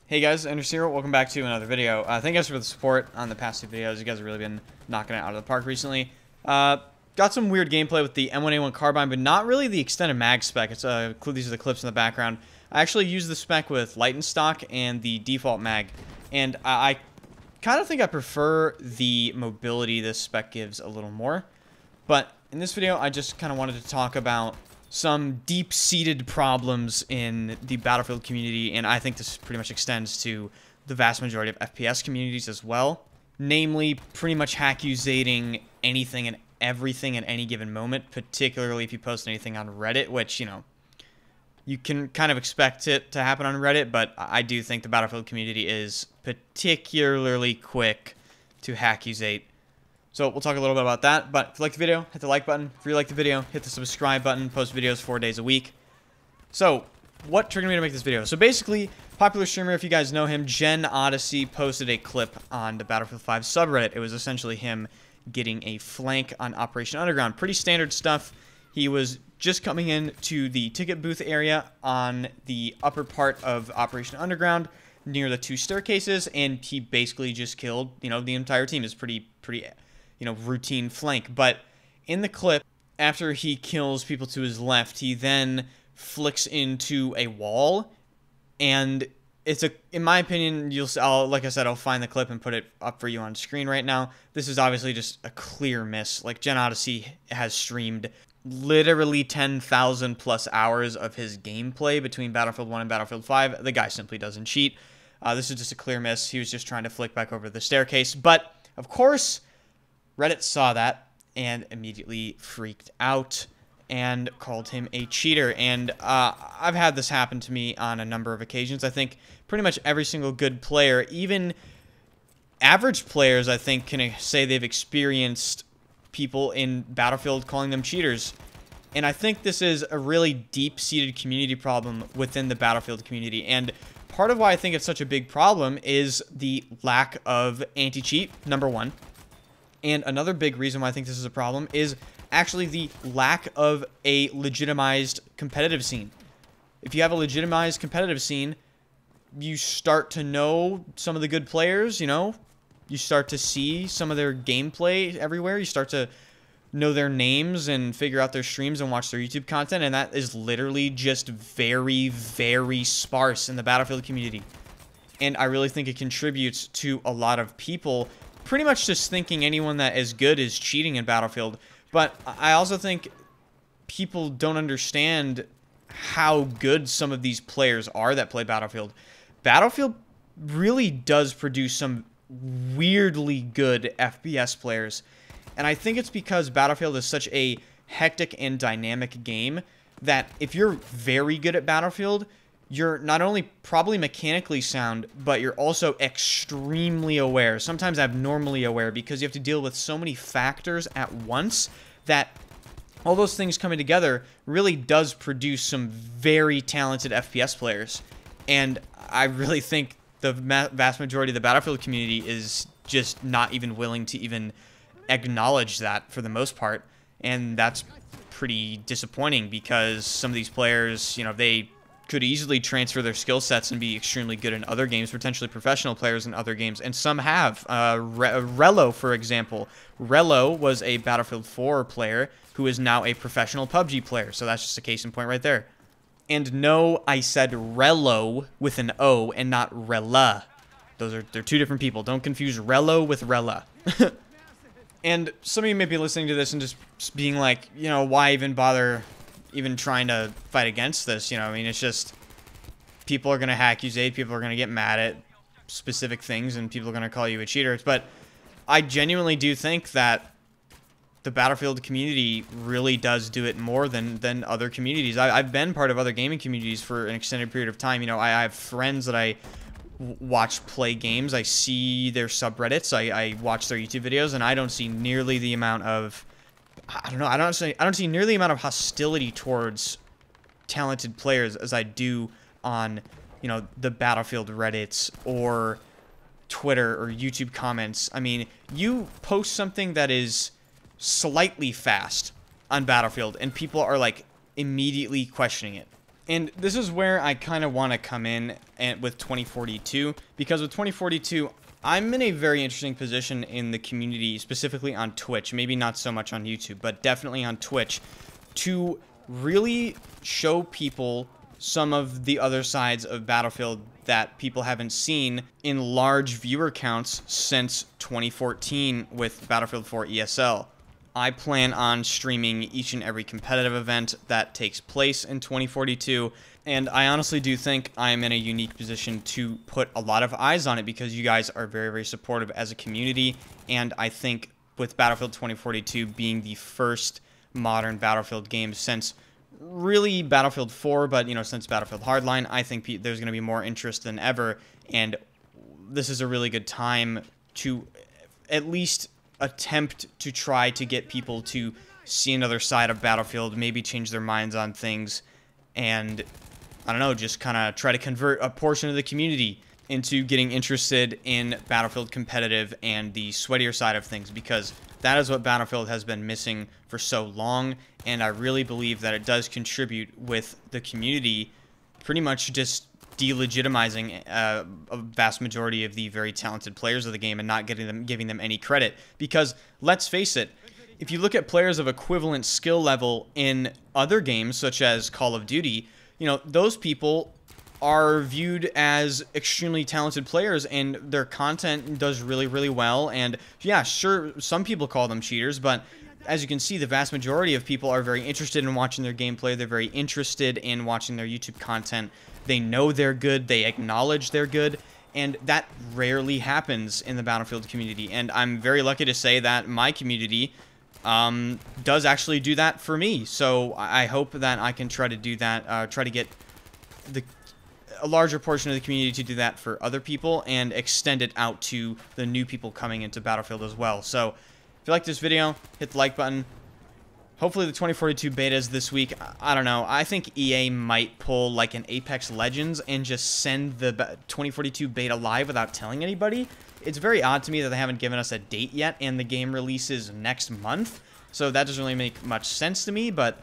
Hey guys, Anderson here. Welcome back to another video. Thank you guys for the support on the past two videos. You guys have really been knocking it out of the park recently. Got some weird gameplay with the M1A1 carbine, but not really the extended mag spec. These are the clips in the background. I actually used the spec with light in stock and the default mag, and I kind of think I prefer the mobility this spec gives a little more. But in this video, I just kind of wanted to talk about some deep-seated problems in the Battlefield community, and I think this pretty much extends to the vast majority of FPS communities as well. Namely, pretty much hackusating anything and everything at any given moment, particularly if you post anything on Reddit, which, you know, you can kind of expect it to happen on Reddit, but I do think the Battlefield community is particularly quick to hackusate. So we'll talk a little bit about that, but if you like the video, hit the like button. If you like the video, hit the subscribe button. Post videos 4 days a week. So what triggered me to make this video? So basically, popular streamer, if you guys know him, Gen Odyssey, posted a clip on the Battlefield 5 subreddit. It was essentially him getting a flank on Operation Underground. Pretty standard stuff. He was just coming in to the ticket booth area on the upper part of Operation Underground near the two staircases, and he basically just killed, you know, the entire team. It's pretty you know, routine flank. But in the clip, after he kills people to his left, he then flicks into a wall, and it's in my opinion, like I said, I'll find the clip and put it up for you on screen right now. This is obviously just a clear miss. Like, Gen Odyssey has streamed literally 10,000 plus hours of his gameplay between Battlefield 1 and Battlefield 5. The guy simply doesn't cheat. This is just a clear miss. He was just trying to flick back over the staircase. But, of course, Reddit saw that and immediately freaked out and called him a cheater. And I've had this happen to me on a number of occasions. I think pretty much every single good player, even average players, I think, can say they've experienced people in Battlefield calling them cheaters. And I think this is a really deep-seated community problem within the Battlefield community. And part of why I think it's such a big problem is the lack of anti-cheat, number one. And another big reason why I think this is a problem is actually the lack of a legitimized competitive scene. If you have a legitimized competitive scene, you start to know some of the good players, you know? You start to see some of their gameplay everywhere. You start to know their names and figure out their streams and watch their YouTube content, and that is literally just very, very sparse in the Battlefield community. And I really think it contributes to a lot of people pretty much just thinking anyone that is good is cheating in Battlefield. But I also think people don't understand how good some of these players are that play Battlefield. Battlefield really does produce some weirdly good FPS players. And I think it's because Battlefield is such a hectic and dynamic game that if you're very good at Battlefield, you're not only probably mechanically sound, but you're also extremely aware, sometimes abnormally aware, because you have to deal with so many factors at once that all those things coming together really does produce some very talented FPS players. And I really think the vast majority of the Battlefield community is just not even willing to even acknowledge that for the most part. And that's pretty disappointing because some of these players, you know, they could easily transfer their skill sets and be extremely good in other games, potentially professional players in other games, and some have. Rello, for example. Rello was a Battlefield 4 player who is now a professional PUBG player, so that's just a case in point right there. And no, I said Rello with an O and not Rella. They're two different people. Don't confuse Rello with Rella. And some of you may be listening to this and just being like, you know, why even bother even trying to fight against this? You know, I mean, it's just people are going to hackusate, people are going to get mad at specific things, and people are going to call you a cheater. But I genuinely do think that the Battlefield community really does do it more than other communities. I've been part of other gaming communities for an extended period of time. You know, I have friends that I watch play games. I see their subreddits. I watch their YouTube videos, and I don't see nearly the amount of I don't see nearly the amount of hostility towards talented players as I do on, you know, the Battlefield Reddits or Twitter or YouTube comments. I mean, you post something that is slightly fast on Battlefield and people are like immediately questioning it. And this is where I kind of want to come in with 2042, because with 2042, I'm in a very interesting position in the community, specifically on Twitch, maybe not so much on YouTube, but definitely on Twitch, to really show people some of the other sides of Battlefield that people haven't seen in large viewer counts since 2014 with Battlefield 4 ESL. I plan on streaming each and every competitive event that takes place in 2042, and I honestly do think I'm in a unique position to put a lot of eyes on it because you guys are very, very supportive as a community, and I think with Battlefield 2042 being the first modern Battlefield game since really Battlefield 4, but, you know, since Battlefield Hardline, I think there's going to be more interest than ever, and this is a really good time to at least attempt to try to get people to see another side of Battlefield, maybe change their minds on things, and I don't know, just kind of try to convert a portion of the community into getting interested in Battlefield competitive and the sweatier side of things, because that is what Battlefield has been missing for so long, and I really believe that it does contribute with the community pretty much just delegitimizing a vast majority of the very talented players of the game and not giving them any credit. Because let's face it, if you look at players of equivalent skill level in other games such as Call of Duty, you know, those people are viewed as extremely talented players and their content does really, really well. And yeah, sure, some people call them cheaters, but as you can see, the vast majority of people are very interested in watching their gameplay. They're very interested in watching their YouTube content. They know they're good, they acknowledge they're good, and that rarely happens in the Battlefield community. And I'm very lucky to say that my community does actually do that for me. So I hope that I can try to do that, try to get a larger portion of the community to do that for other people and extend it out to the new people coming into Battlefield as well. So if you like this video, hit the like button. Hopefully the 2042 beta is this week. I don't know. I think EA might pull like an Apex Legends and just send the 2042 beta live without telling anybody. It's very odd to me that they haven't given us a date yet, and the game releases next month. So that doesn't really make much sense to me, but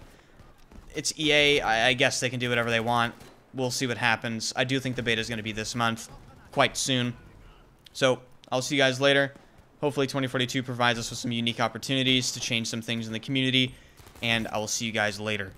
it's EA. I guess they can do whatever they want. We'll see what happens. I do think the beta is going to be this month, quite soon. So I'll see you guys later. Hopefully 2042 provides us with some unique opportunities to change some things in the community, and I will see you guys later.